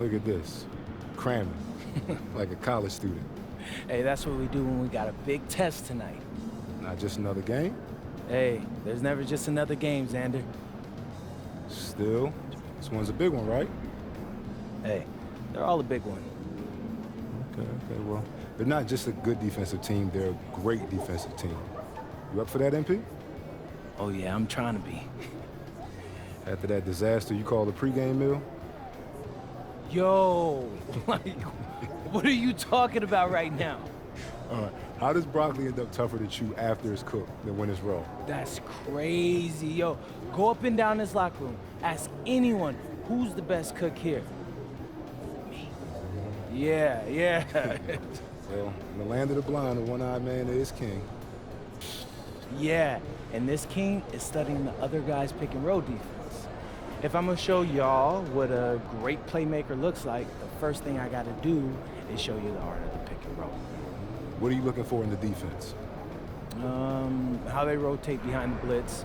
Look at this. Cramming. Like a college student. Hey, that's what we do when we got a big test tonight. Not just another game? Hey, there's never just another game, Xander. Still, this one's a big one, right? Hey, they're all a big one. Okay, well, they're not just a good defensive team, they're a great defensive team. You up for that, MP? Oh yeah, I'm trying to be. After that disaster you call the pregame meal? Yo, like, what are you talking about right now? All right, how does broccoli end up tougher to chew after it's cooked than when it's raw? That's crazy, yo. Go up and down this locker room. Ask anyone who's the best cook here. Me. Yeah. Well, in the land of the blind, the one-eyed man is king. Yeah, and this king is studying the other guy's pick and roll defense. If I'm gonna show y'all what a great playmaker looks like, the first thing I gotta do is show you the art of the pick and roll. What are you looking for in the defense? How they rotate behind the blitz,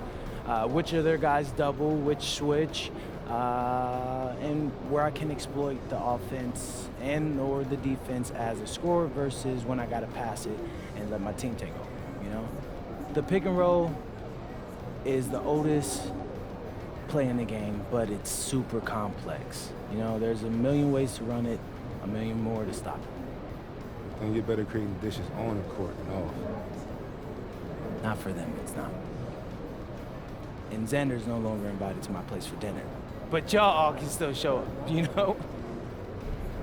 which of their guys double, which switch, and where I can exploit the offense and or the defense as a scorer versus when I gotta pass it and let my team take over, you know? The pick and roll is the oldest play in the game, but it's super complex. You know, there's a million ways to run it, a million more to stop it. Then you better creating dishes on the court and off. Not for them, it's not. And Xander's no longer invited to my place for dinner. But y'all all can still show up, you know?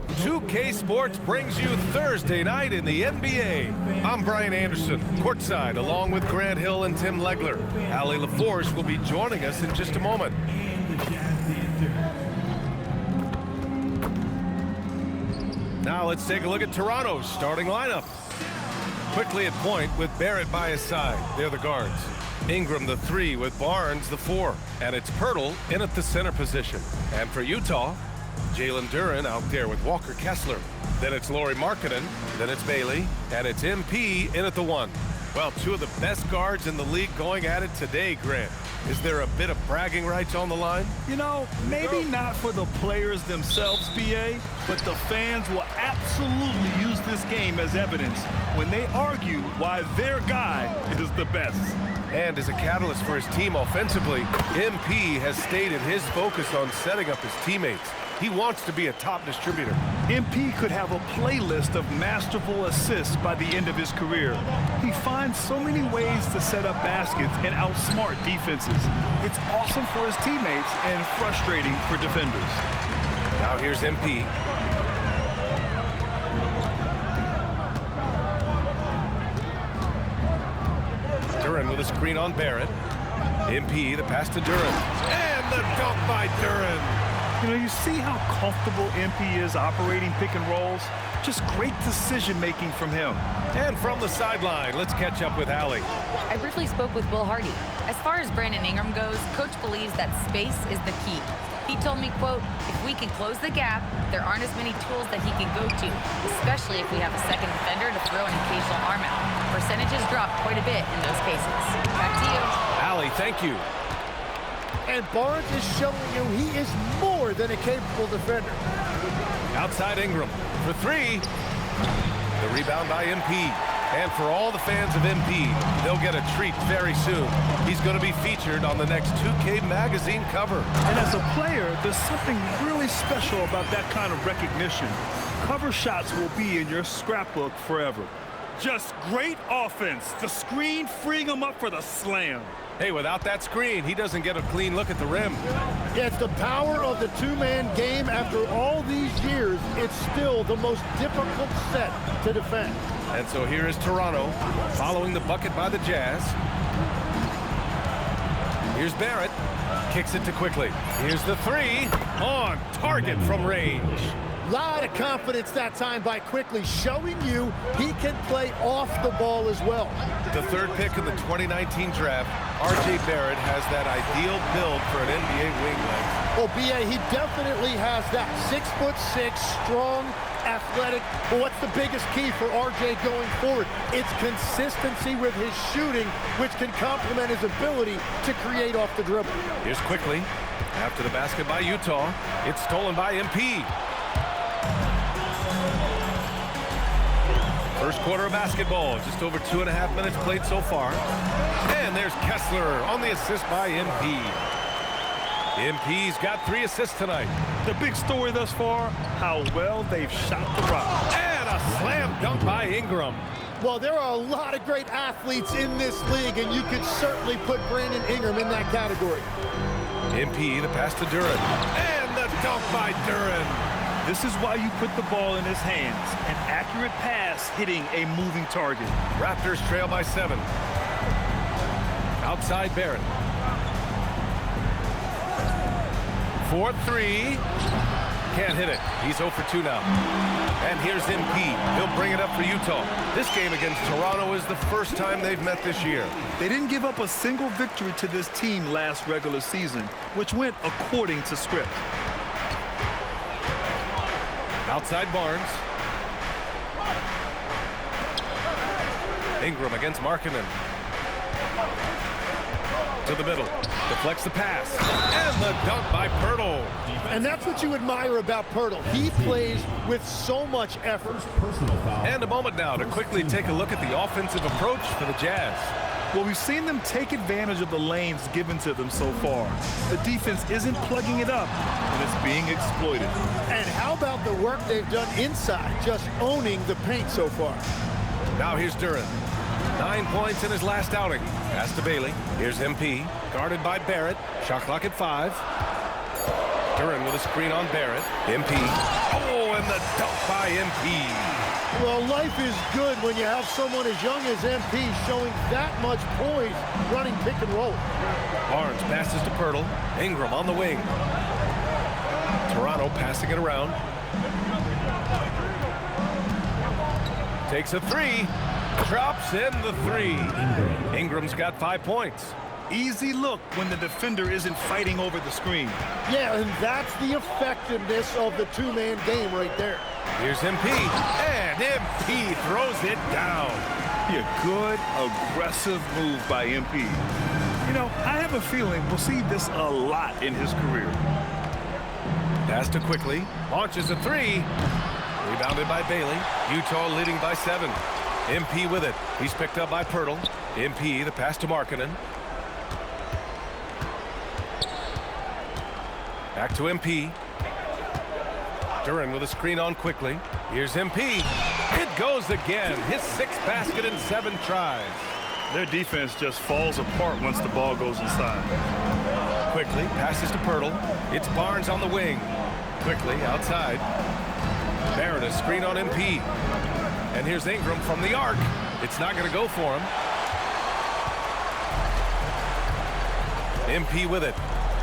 2K Sports brings you Thursday night in the NBA. I'm Brian Anderson, courtside, along with Grant Hill and Tim Legler. Allie LaForce will be joining us in just a moment. Now let's take a look at Toronto's starting lineup. Quickly at point with Barrett by his side. They're the guards. Ingram the 3 with Barnes the 4. And it's Pirtle in at the center position. And for Utah, Jalen Duren out there with Walker Kessler. Then it's Lauri Markkanen, then it's Bailey, and it's MP in at the 1. Well, two of the best guards in the league going at it today, Grant. Is there a bit of bragging rights on the line? You know, maybe not for the players themselves, BA, but the fans will absolutely use this game as evidence when they argue why their guy is the best. And as a catalyst for his team offensively, MP has stated his focus on setting up his teammates. He wants to be a top distributor. MP could have a playlist of masterful assists by the end of his career. He finds so many ways to set up baskets and outsmart defenses. It's awesome for his teammates and frustrating for defenders. Now here's MP. Duren with a screen on Barrett. MP, the pass to Duren. And the dunk by Duren. You know, you see how comfortable MP is operating pick and rolls? Just great decision-making from him. And from the sideline, let's catch up with Allie. I briefly spoke with Will Hardy. As far as Brandon Ingram goes, Coach believes that space is the key. He told me, quote, if we can close the gap, there aren't as many tools that he can go to, especially if we have a second defender to throw an occasional arm out. Percentages drop quite a bit in those cases. Back to you. Allie, thank you. And Barnes is showing you he is more than a capable defender. Outside Ingram for 3. The rebound by MP. And for all the fans of MP, they'll get a treat very soon. He's going to be featured on the next 2K magazine cover. And as a player, there's something really special about that kind of recognition. Cover shots will be in your scrapbook forever. Just great offense. The screen freeing him up for the slam. Hey, without that screen, he doesn't get a clean look at the rim. Yeah, it's the power of the two-man game. After all these years, it's still the most difficult set to defend. And so here is Toronto, following the bucket by the Jazz. Here's Barrett, kicks it to Quickly. Here's the 3, on target from range. Lot of confidence that time by Quickly, showing you he can play off the ball as well. The third pick in the 2019 draft, R.J. Barrett has that ideal build for an NBA wing length. Well, B.A., he definitely has that. 6'6", strong, athletic. But what's the biggest key for R.J. going forward? It's consistency with his shooting, which can complement his ability to create off the dribble. Here's Quickly. After the basket by Utah, it's stolen by MP. First quarter of basketball, just over 2.5 minutes played so far. And there's Kessler on the assist by MP. MP's got 3 assists tonight. The big story thus far, how well they've shot the rock. And a slam dunk by Ingram. Well, there are a lot of great athletes in this league, and you could certainly put Brandon Ingram in that category. MP, the pass to Duren. And the dunk by Duren. This is why you put the ball in his hands. An accurate pass hitting a moving target. Raptors trail by 7. Outside Barrett. 4-3. Can't hit it. He's 0 for 2 now. And here's MP. He'll bring it up for Utah. This game against Toronto is the first time they've met this year. They didn't give up a single victory to this team last regular season, which went according to script. Outside Barnes. Ingram against Markkanen. To the middle. Deflects the pass. And the dunk by Poeltl. And that's what you admire about Poeltl. He plays with so much effort. And a moment now to quickly take a look at the offensive approach for the Jazz. Well, we've seen them take advantage of the lanes given to them so far. The defense isn't plugging it up, and it's being exploited. And how about the work they've done inside, just owning the paint so far? Now here's Duren. 9 points in his last outing. Pass to Bailey. Here's MP. Guarded by Barrett. Shot clock at 5. Duren with a screen on Barrett. MP. Oh, and the dunk by MP. Well, life is good when you have someone as young as MP showing that much poise running pick and roll. Barnes passes to Poeltl. Ingram on the wing. Toronto passing it around. Takes a 3. Drops in the 3. Ingram's got 5 points. Easy look when the defender isn't fighting over the screen. Yeah, and that's the effectiveness of the two-man game right there. Here's MP, and MP throws it down. A good, aggressive move by MP. You know, I have a feeling we'll see this a lot in his career. Pass to Quickly, launches a 3. Rebounded by Bailey. Utah leading by 7. MP with it. He's picked up by Poeltl. MP, the pass to Markkanen. Back to MP. Duren with a screen on Quickly. Here's MP. It goes again. His 6th basket in 7 tries. Their defense just falls apart once the ball goes inside. Quickly passes to Poeltl. It's Barnes on the wing. Quickly outside. Barrett a screen on MP. And here's Ingram from the arc. It's not going to go for him. MP with it.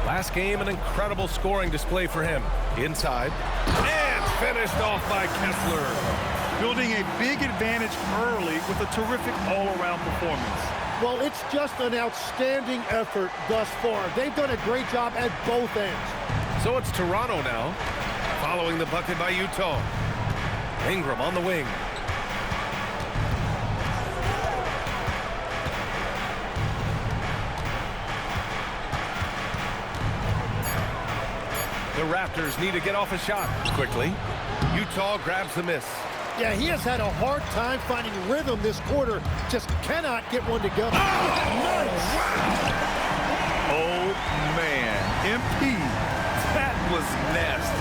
Last game, an incredible scoring display for him. Inside. And finished off by Kessler. Building a big advantage early with a terrific all-around performance. Well, it's just an outstanding effort thus far. They've done a great job at both ends. So it's Toronto now, following the bucket by Utah. Ingram on the wing. The Raptors need to get off a shot quickly. Utah grabs the miss. Yeah, he has had a hard time finding rhythm this quarter. Just cannot get one to go. Oh, nice! Oh, man. MP, that was nasty.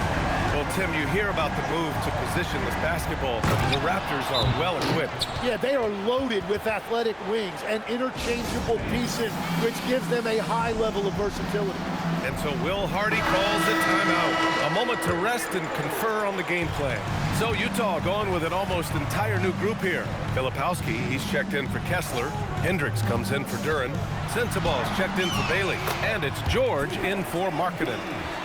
Well, Tim, you hear about the move to positionless basketball. The Raptors are well equipped. Yeah, they are loaded with athletic wings and interchangeable pieces, which gives them a high level of versatility. And so Will Hardy calls a timeout. A moment to rest and confer on the game plan. So Utah going with an almost entire new group here. Filipowski, he's checked in for Kessler. Hendricks comes in for Duren. Sensabaugh's checked in for Bailey. And it's George in for Markkanen.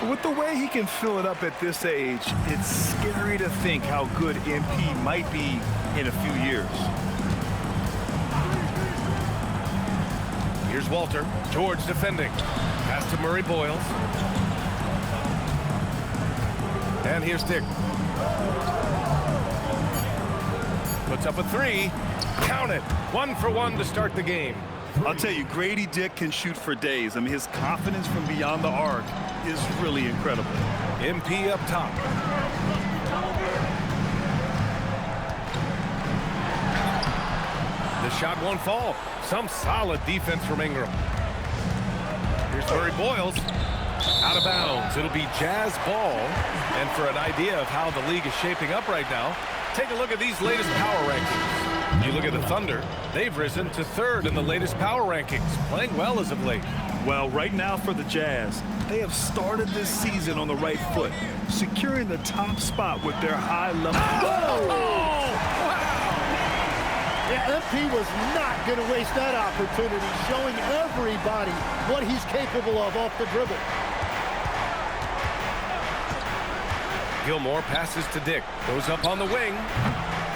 With the way he can fill it up at this age, it's scary to think how good MP might be in a few years. Here's Walter. George defending. Pass to Murray Boyles. And here's Dick. Puts up a 3. Count it. 1 for 1 to start the game. I'll tell you, Grady Dick can shoot for days. I mean, his confidence from beyond the arc is really incredible. MP up top. shot won't fall. Some solid defense from Ingram. Here's Murray Boyles. Out of bounds. It'll be Jazz ball. And for an idea of how the league is shaping up right now, take a look at these latest power rankings. You look at the Thunder, they've risen to 3rd in the latest power rankings, playing well as of late. Well, right now for the Jazz, they have started this season on the right foot, securing the top spot with their high level. Yeah, MP was not going to waste that opportunity, showing everybody what he's capable of off the dribble. Gilmore passes to Dick, goes up on the wing.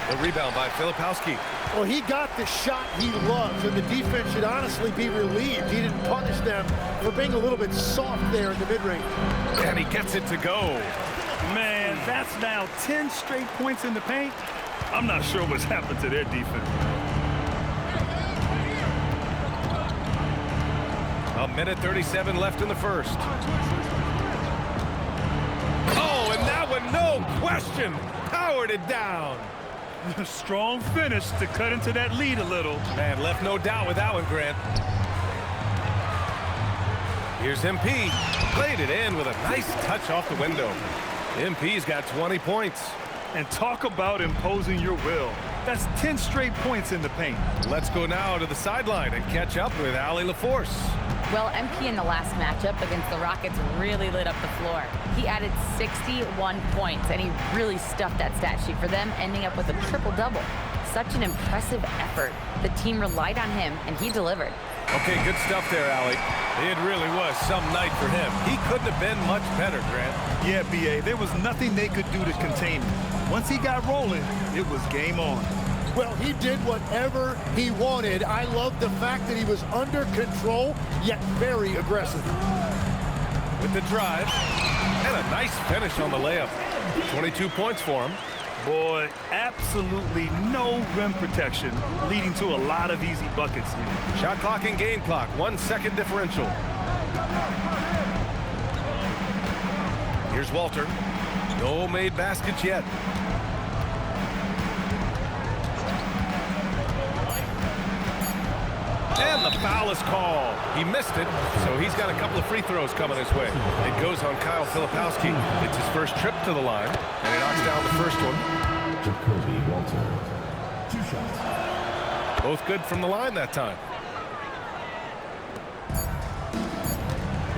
The rebound by Filipowski. Well, he got the shot he loves, and the defense should honestly be relieved. He didn't punish them for being a little bit soft there in the mid-range. And he gets it to go. Man, that's now 10 straight points in the paint. I'm not sure what's happened to their defense. A minute 37 left in the first. Oh, and that one, no question, powered it down. Strong finish to cut into that lead a little. Man, left no doubt with that one, Grant. Here's MP. Played it in with a nice touch off the window. MP's got 20 points. And talk about imposing your will. That's 10 straight points in the paint. Let's go now to the sideline and catch up with Allie LaForce. Well, MP in the last matchup against the Rockets really lit up the floor. He added 61 points, and he really stuffed that stat sheet for them, ending up with a triple-double. Such an impressive effort. The team relied on him, and he delivered. Okay, good stuff there, Allie. It really was some night for him. He couldn't have been much better, Grant. Yeah, B.A., there was nothing they could do to contain him. Once he got rolling, it was game on. Well, he did whatever he wanted. I love the fact that he was under control, yet very aggressive. With the drive, and a nice finish on the layup. 22 points for him. Boy, absolutely no rim protection, leading to a lot of easy buckets here. Shot clock and game clock, 1 second differential. Here's Walter. No made baskets yet. And the foul is called. He missed it, so he's got a couple of free throws coming his way. It goes on Kyle Filipowski. It's his first trip to the line, and he knocks down the first one. Jacoby Walter, 2 shots. Both good from the line that time.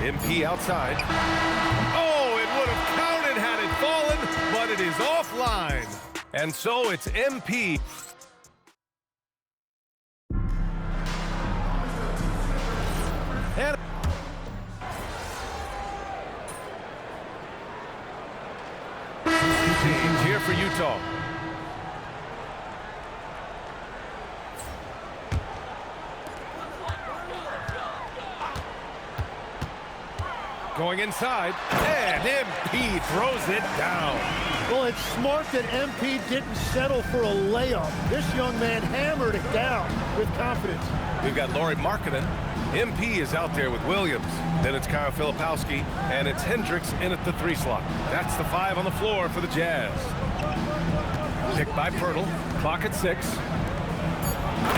MP outside. Oh, it would have counted had it fallen, but it is offline. And so it's MP. And teams here for Utah. Going inside, and MP throws it down. Well, it's smart that MP didn't settle for a layup. This young man hammered it down with confidence. We've got Lauri Markkanen. MP is out there with Williams. Then it's Kyle Filipowski, and it's Hendricks in at the 3 slot. That's the 5 on the floor for the Jazz. Picked by Pirtle, clock at 6.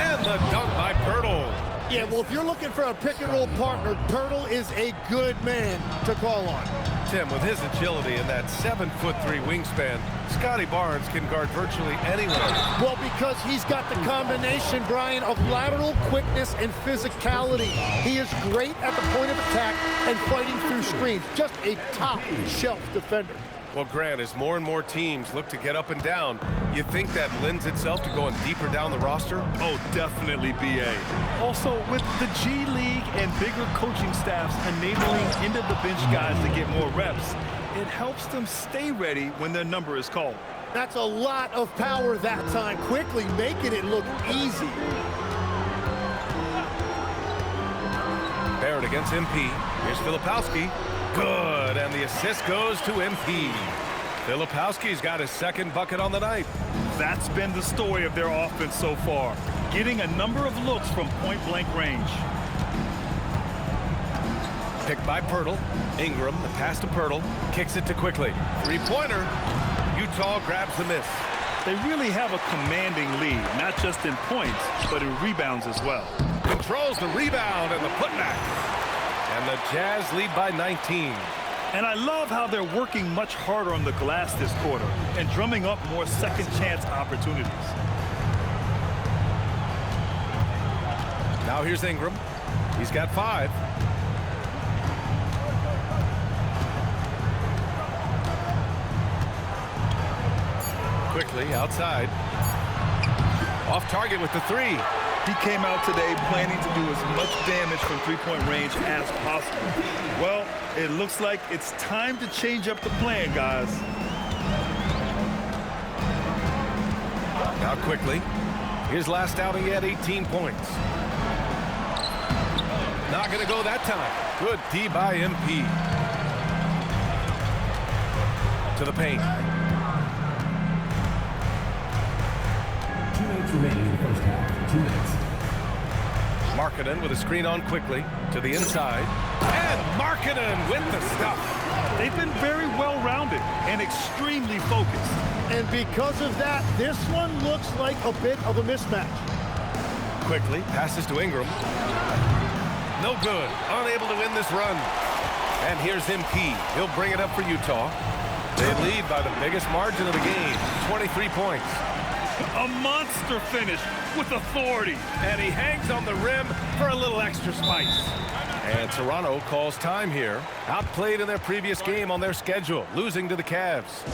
And the dunk by Pirtle. Yeah, well, if you're looking for a pick-and-roll partner, Pirtle is a good man to call on. Tim, with his agility and that 7'3" wingspan, Scotty Barnes can guard virtually anyone. Well, because he's got the combination, Brian, of lateral quickness and physicality. He is great at the point of attack and fighting through screens. Just a top-shelf defender. Well, Grant, as more and more teams look to get up and down, you think that lends itself to going deeper down the roster? Oh, definitely, B.A. Also, with the G League and bigger coaching staffs enabling end-of-the-bench guys to get more reps, it helps them stay ready when their number is called. That's a lot of power that time, quickly making it look easy. Barrett against MP. Here's Filipowski. Good, and the assist goes to MP. Filipowski's got his second bucket on the night. That's been the story of their offense so far, getting a number of looks from point-blank range. Picked by Pirtle. Ingram, the pass to Pirtle, kicks it to Quickly. 3-pointer. Utah grabs the miss. They really have a commanding lead, not just in points, but in rebounds as well. Controls the rebound and the putback. And the Jazz lead by 19. And I love how they're working much harder on the glass this quarter and drumming up more second chance opportunities. Now here's Ingram. He's got 5. Quickly outside. Off target with the 3. He came out today planning to do as much damage from three-point range as possible. Well, it looks like it's time to change up the plan, guys. Now quickly. His last outing, he had 18 points. Not going to go that time. Good D by MP. To the paint. 2 minutes remaining in the first half. 2 minutes. Markkanen with a screen on quickly to the inside. And Markkanen with the stuff. They've been very well-rounded and extremely focused. And because of that, this one looks like a bit of a mismatch. Quickly passes to Ingram. No good. Unable to win this run. And here's MP. He'll bring it up for Utah. They lead by the biggest margin of the game, 23 points. A monster finish with authority. And he hangs on the rim for a little extra spice. And Toronto calls time here. Outplayed in their previous game on their schedule, losing to the Cavs.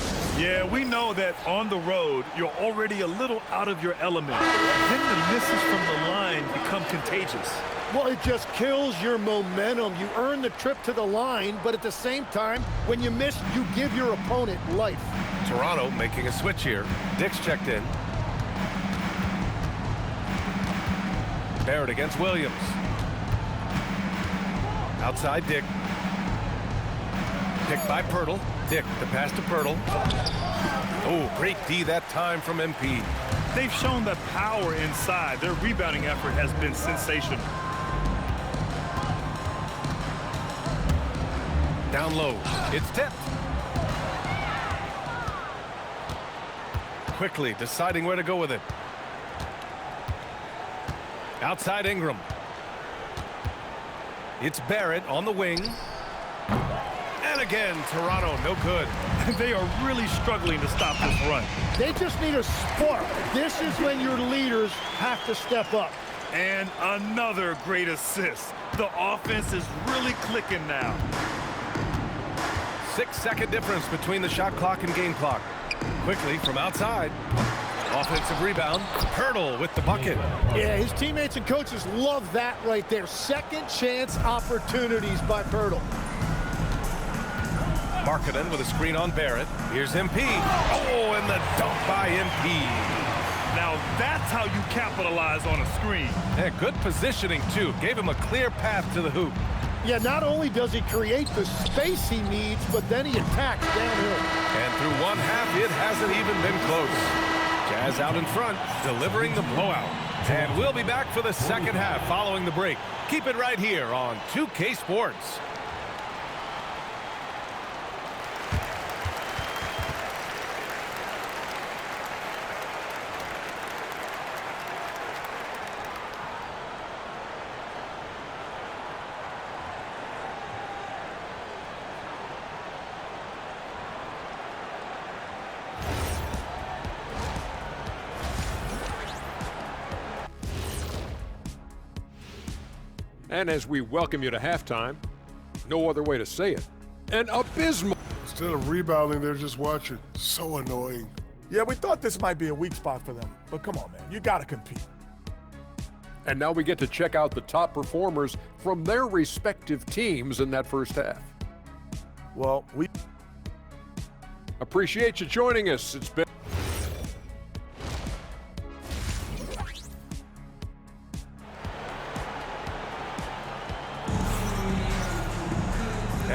Yeah, we know that on the road, you're already a little out of your element. Then the misses from the line become contagious. Well, it just kills your momentum. You earn the trip to the line, but at the same time, when you miss, you give your opponent life. Toronto making a switch here. Dick's checked in. Barrett against Williams. Outside Dick. Picked by Pirtle. Dick, the pass to Pirtle. Oh, great D that time from MP. They've shown that power inside. Their rebounding effort has been sensational. Down low. It's tipped. Quickly deciding where to go with it. Outside Ingram. It's Barrett on the wing. And again, Toronto, no good. They are really struggling to stop this run. They just need a spark. This is when your leaders have to step up. And another great assist. The offense is really clicking now. 6-second difference between the shot clock and game clock. Quickly from outside. Offensive rebound. Pirtle with the bucket. Yeah, his teammates and coaches love that right there. Second chance opportunities by Pirtle. Markkanen with a screen on Barrett. Here's MP. Oh, and the dunk by MP. Now that's how you capitalize on a screen. Yeah, good positioning, too. Gave him a clear path to the hoop. Yeah, not only does he create the space he needs, but then he attacks downhill. And through one half, it hasn't even been close. Jazz out in front, delivering the blowout. And we'll be back for the second half following the break. Keep it right here on 2K Sports. And as we welcome you to halftime, no other way to say it, an abysmal. Instead of rebounding, they're just watching. So annoying. Yeah, we thought this might be a weak spot for them. But come on, man. You got to compete. And now we get to check out the top performers from their respective teams in that first half. Well, we appreciate you joining us. It's been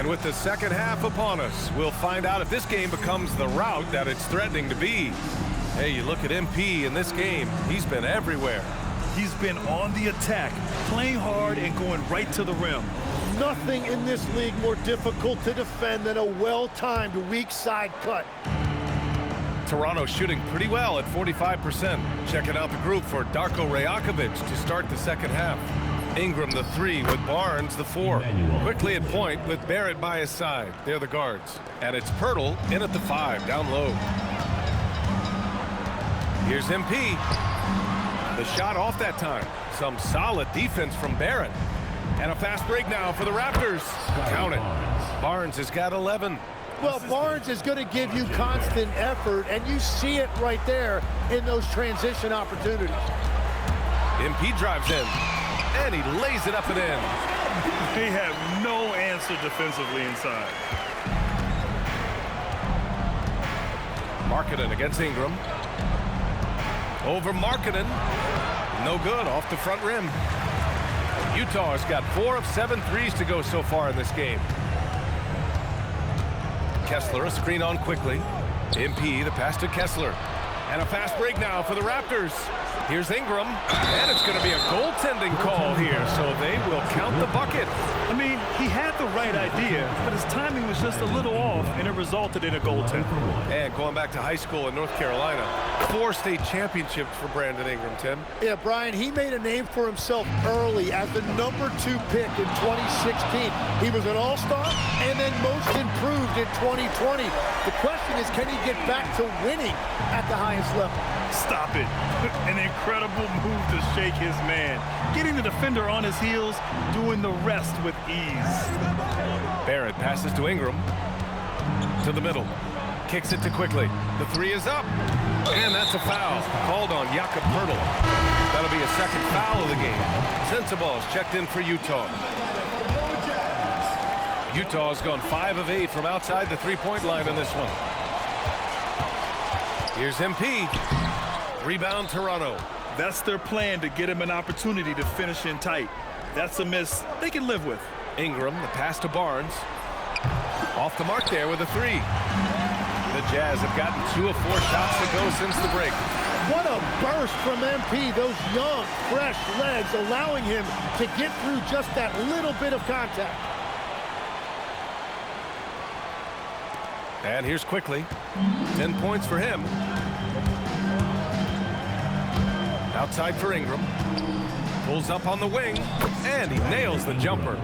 And with the second half upon us, we'll find out if this game becomes the rout that it's threatening to be. Hey, you look at MP in this game, he's been everywhere. He's been on the attack, playing hard and going right to the rim. Nothing in this league more difficult to defend than a well-timed weak side cut. Toronto shooting pretty well at 45%. Checking out the group for Darko Rajakovic to start the second half. Ingram the 3 with Barnes the 4. Quickly at point with Barrett by his side. They're the guards. And it's Pirtle in at the 5, down low. Here's MP. The shot off that time. Some solid defense from Barrett. And a fast break now for the Raptors. Count it. Barnes has got 11. Well, Barnes is going to give you constant effort, and you see it right there in those transition opportunities. MP drives in, and he lays it up and in. They have no answer defensively inside. Markkanen against Ingram. Over Markkanen. No good, off the front rim. Utah has got 4 of 7 threes to go so far in this game. Kessler, a screen on quickly. MP, the pass to Kessler. And a fast break now for the Raptors. Here's Ingram, and it's going to be a goaltending call here, so they will count the bucket. I mean, he had the right idea, but his timing was just a little off, and it resulted in a goaltend. And going back to high school in North Carolina, 4 state championships for Brandon Ingram, Tim. Yeah, Brian, he made a name for himself early as the #2 pick in 2016. He was an all-star and then most improved in 2020. The question is, can he get back to winning at the highest level? Stop it. An incredible move to shake his man. Getting the defender on his heels, doing the rest with ease. Barrett passes to Ingram. To the middle. Kicks it to quickly. The 3 is up. And that's a foul. Called on Jakob Pirtle. That'll be a second foul of the game. Sensabaugh is checked in for Utah. Utah has gone 5 of 8 from outside the three-point line in this one. Here's MP. Rebound Toronto. That's their plan, to get him an opportunity to finish in tight. That's a miss they can live with. Ingram, the pass to Barnes. Off the mark there with a 3. The Jazz have gotten 2 of 4 shots to go since the break. What a burst from MP. Those young, fresh legs allowing him to get through just that little bit of contact. And here's quickly. 10 points for him. Outside for Ingram. Pulls up on the wing, and he nails the jumper.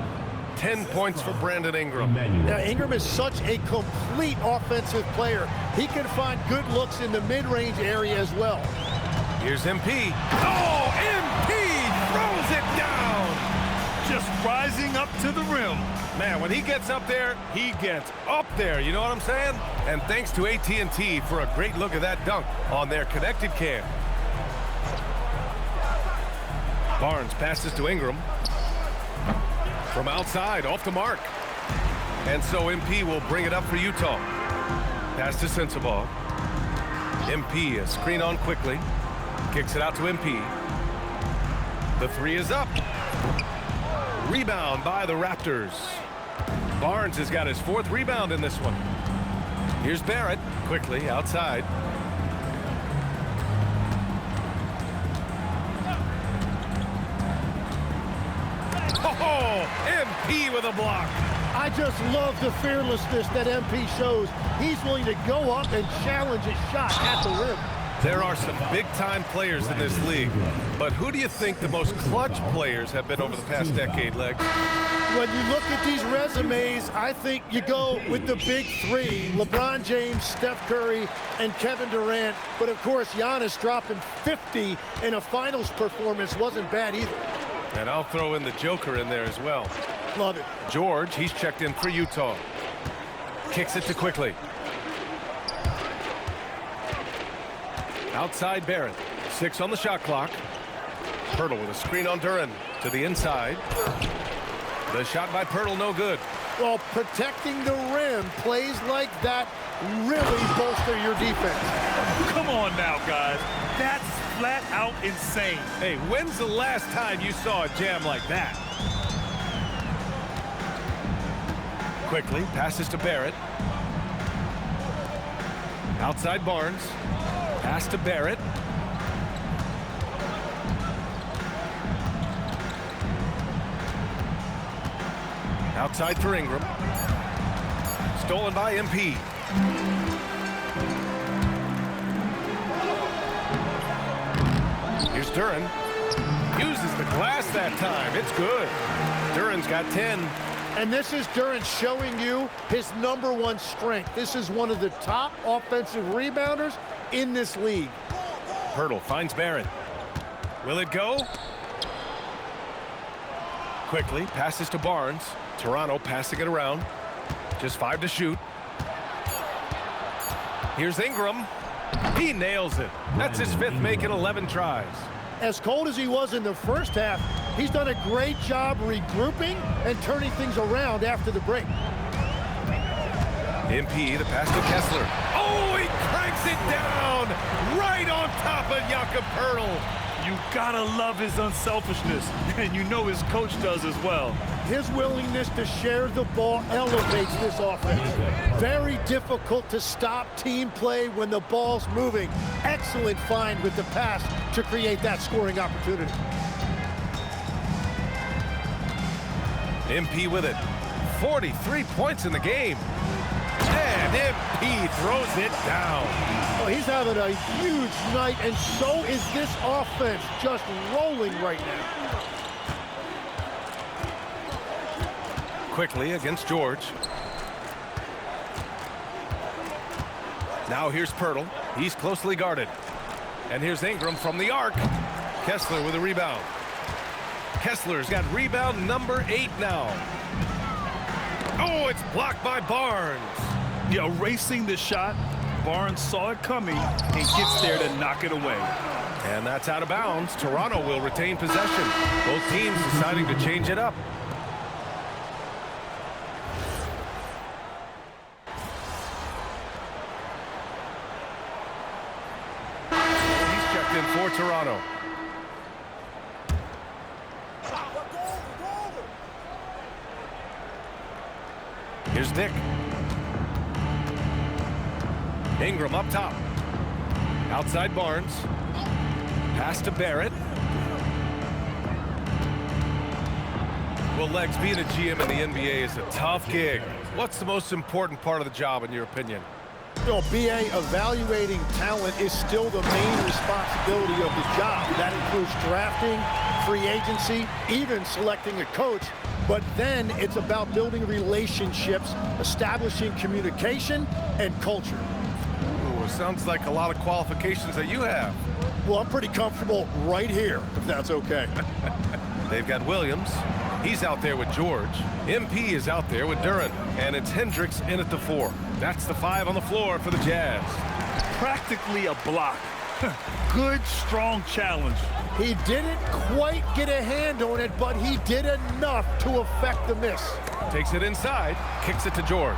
10 points for Brandon Ingram. Now, Ingram is such a complete offensive player. He can find good looks in the mid-range area as well. Here's MP. Oh, MP throws it down. Just rising up to the rim. Man, when he gets up there, he gets up there. You know what I'm saying? And thanks to AT&T for a great look at that dunk on their connected cam. Barnes passes to Ingram. From outside, off the mark. And so MP will bring it up for Utah. Pass to Sensabaugh. MP, a screen on quickly. Kicks it out to MP. The 3 is up. Rebound by the Raptors. Barnes has got his 4th rebound in this one. Here's Barrett, quickly outside. Oh, MP with a block. I just love the fearlessness that MP shows. He's willing to go up and challenge a shot at the rim. There are some big-time players in this league, but who do you think the most clutch players have been over the past decade, Legs? When you look at these resumes, I think you go with the big 3, LeBron James, Steph Curry, and Kevin Durant. But, of course, Giannis dropping 50 in a finals performance wasn't bad either. And I'll throw in the Joker in there as well. Love it. George, he's checked in for Utah. Kicks it to quickly. Outside Barrett. 6 on the shot clock. Pirtle with a screen on Duren to the inside. The shot by Pirtle, no good. Well, protecting the rim, plays like that really bolster your defense. Come on now, guys. That's flat out insane. Hey, when's the last time you saw a jam like that? Quickly, passes to Barrett. Outside Barnes. Pass to Barrett. Outside for Ingram. Stolen by MP. Here's Duren. Uses the glass that time. It's good. Duren's got 10. And this is Duren showing you his #1 strength. This is one of the top offensive rebounders in this league. Poeltl finds Barrett. Will it go? Quickly passes to Barnes. Toronto passing it around. Just 5 to shoot. Here's Ingram. He nails it. That's his 5th make in 11 tries. As cold as he was in the first half, he's done a great job regrouping and turning things around after the break. MP, the pass to Kessler. Oh, he cranks it down right on top of Jakob Poeltl. You gotta love his unselfishness, and you know his coach does as well. His willingness to share the ball elevates this offense. Very difficult to stop team play when the ball's moving. Excellent find with the pass to create that scoring opportunity. MP with it. 43 points in the game. And MP throws it down. Oh, he's having a huge night, and so is this offense, just rolling right now. Quickly against George. Now here's Poeltl. He's closely guarded. And here's Ingram from the arc. Kessler with a rebound. Kessler's got rebound number 8 now. Oh, it's blocked by Barnes. Yeah, racing the shot. Barnes saw it coming and gets there to knock it away. And that's out of bounds. Toronto will retain possession. Both teams deciding to change it up. He's checked in for Toronto. Here's Dick. Ingram up top. Outside Barnes. Pass to Barrett. Well, Legs, being a GM in the NBA is a tough gig. What's the most important part of the job, in your opinion? You know, BA, evaluating talent is still the main responsibility of the job. That includes drafting, free agency, even selecting a coach. But then it's about building relationships, establishing communication, and culture. Ooh, sounds like a lot of qualifications that you have. Well, I'm pretty comfortable right here, if that's okay. They've got Williams. He's out there with George. MP is out there with Duren. And it's Hendricks in at the 4. That's the 5 on the floor for the Jazz. Practically a block. Good, strong challenge. He didn't quite get a hand on it, but he did enough to affect the miss. Takes it inside, kicks it to George.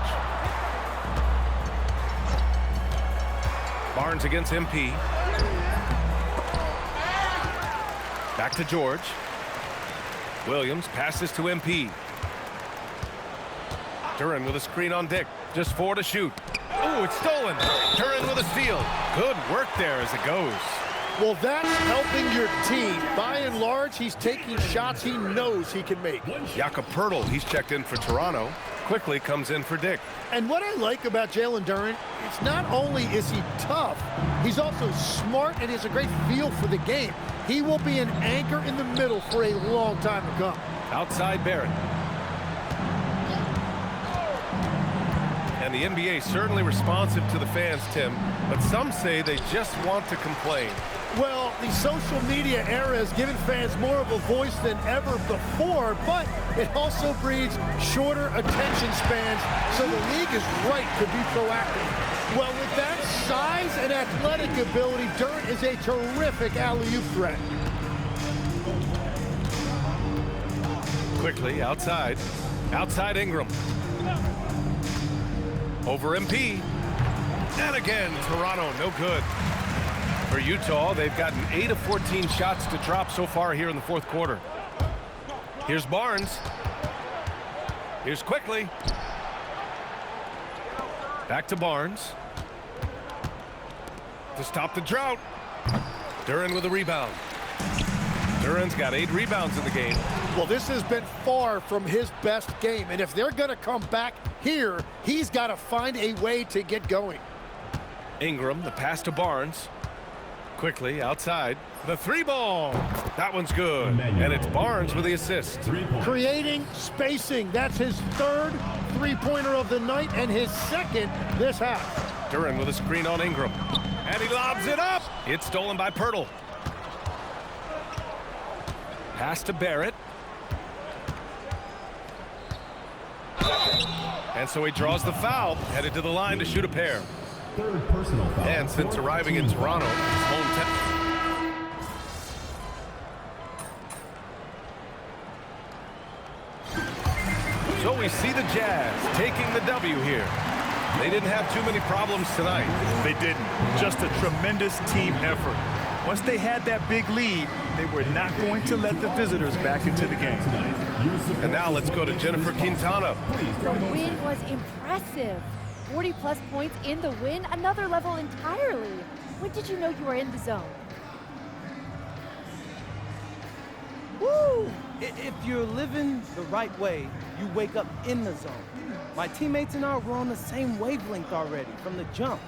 Barnes against MP. Back to George. Williams passes to MP. Duren with a screen on Dick. Just 4 to shoot. Oh, it's stolen. Duren with a steal. Good work there as it goes. Well, that's helping your team. By and large, he's taking shots he knows he can make. Jakob Poeltl, he's checked in for Toronto. Quickly comes in for Dick. And what I like about Jalen Duren, it's not only is he tough, he's also smart and he has a great feel for the game. He will be an anchor in the middle for a long time to come. Outside Barrett. And the NBA certainly responsive to the fans, Tim, but some say they just want to complain. Well, the social media era has given fans more of a voice than ever before, but it also breeds shorter attention spans, so the league is right to be proactive. Well, with that size and athletic ability, Duren is a terrific alley-oop threat. Quickly, outside. Outside Ingram. Over MP. And again, Toronto, no good. For Utah, they've gotten 8 of 14 shots to drop so far here in the fourth quarter. Here's Barnes. Here's Quickly. Back to Barnes. To stop the drought. Duren with a rebound. Duren's got 8 rebounds in the game. Well, this has been far from his best game, and if they're going to come back here, he's got to find a way to get going. Ingram, the pass to Barnes. Quickly outside. The 3-ball. That one's good. And it's Barnes with the assist. Creating spacing. That's his third three-pointer of the night and his second this half. Duran with a screen on Ingram. And he lobs it up. It's stolen by Pirtle. Pass to Barrett. And so he draws the foul, headed to the line to shoot a pair. Third personal foul. And since arriving in Toronto, his hometown. So we see the Jazz taking the W here. They didn't have too many problems tonight. They didn't. Just a tremendous team effort. Once they had that big lead, they were not going to let the visitors back into the game. And now let's go to Jennifer Quintana. The win was impressive. 40-plus points in the win, another level entirely. When did you know you were in the zone? Woo! If you're living the right way, you wake up in the zone. My teammates and I were on the same wavelength already from the jump,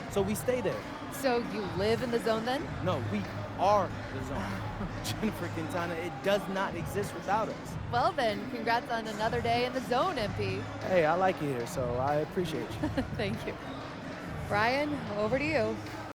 so we stay there. So you live in the zone then? No, we are the zone. Jennifer Quintana, it does not exist without us. Well then, congrats on another day in the zone, MP. Hey, I like it here, so I appreciate you. Thank you. Brian, over to you.